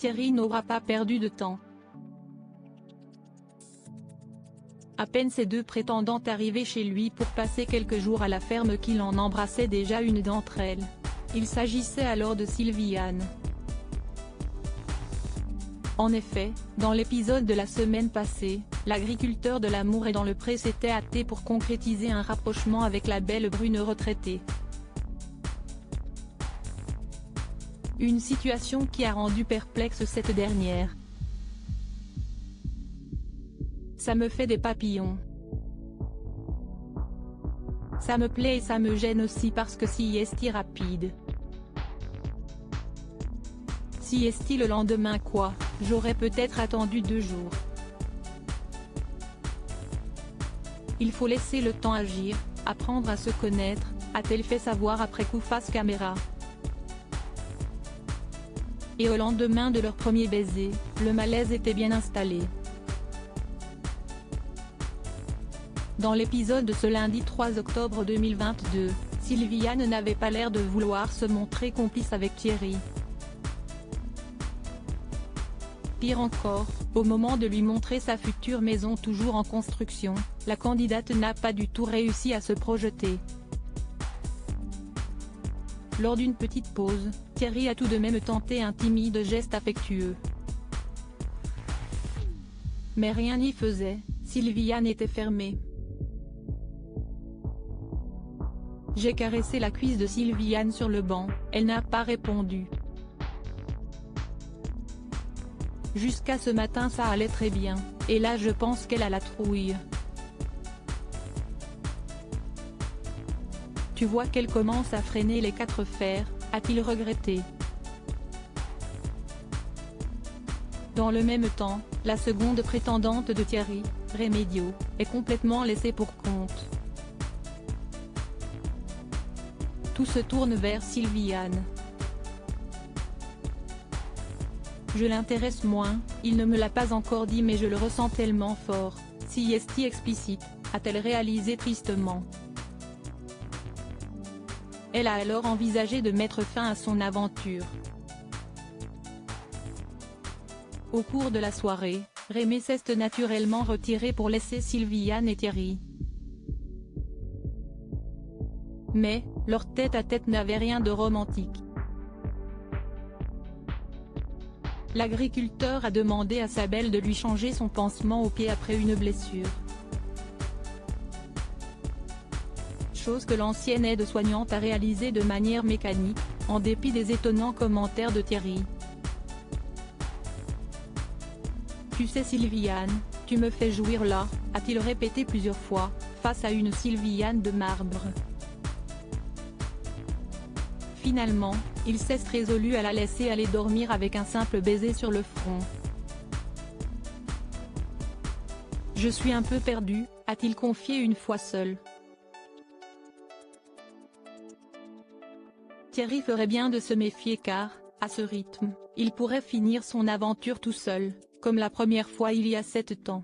Thierry n'aura pas perdu de temps. À peine ces deux prétendantes arrivées chez lui pour passer quelques jours à la ferme qu'il en embrassait déjà une d'entre elles. Il s'agissait alors de Sylviane. En effet, dans l'épisode de la semaine passée, l'agriculteur de l'amour et dans le pré s'était hâté pour concrétiser un rapprochement avec la belle brune retraitée. Une situation qui a rendu perplexe cette dernière. Ça me fait des papillons. Ça me plaît et ça me gêne aussi parce que si est-il rapide. Si est-il le lendemain quoi, j'aurais peut-être attendu 2 jours. Il faut laisser le temps agir, apprendre à se connaître, a-t-elle fait savoir après coup face caméra. Et au lendemain de leur premier baiser, le malaise était bien installé. Dans l'épisode de ce lundi 3 octobre 2022, Sylviane n'avait pas l'air de vouloir se montrer complice avec Thierry. Pire encore, au moment de lui montrer sa future maison toujours en construction, la candidate n'a pas du tout réussi à se projeter. Lors d'une petite pause, Thierry a tout de même tenté un timide geste affectueux. Mais rien n'y faisait, Sylviane était fermée. J'ai caressé la cuisse de Sylviane sur le banc, elle n'a pas répondu. Jusqu'à ce matin ça allait très bien, et là je pense qu'elle a la trouille. Tu vois qu'elle commence à freiner les 4 fers, a-t-il regretté. Dans le même temps, la seconde prétendante de Thierry, Remédio, est complètement laissée pour compte. Tout se tourne vers Sylviane. Je l'intéresse moins, il ne me l'a pas encore dit mais je le ressens tellement fort, si est-il explicite, a-t-elle réalisé tristement. Elle a alors envisagé de mettre fin à son aventure. Au cours de la soirée, Rémé s'est naturellement retiré pour laisser Sylviane et Thierry. Mais, leur tête-à-tête n'avait rien de romantique. L'agriculteur a demandé à sa belle de lui changer son pansement au pied après une blessure. Chose que l'ancienne aide-soignante a réalisée de manière mécanique, en dépit des étonnants commentaires de Thierry. Tu sais Sylviane, tu me fais jouir là, a-t-il répété plusieurs fois, face à une Sylviane de marbre. Finalement, il s'est résolu à la laisser aller dormir avec un simple baiser sur le front. Je suis un peu perdu, a-t-il confié une fois seul. Thierry ferait bien de se méfier car, à ce rythme, il pourrait finir son aventure tout seul, comme la première fois il y a 7 ans.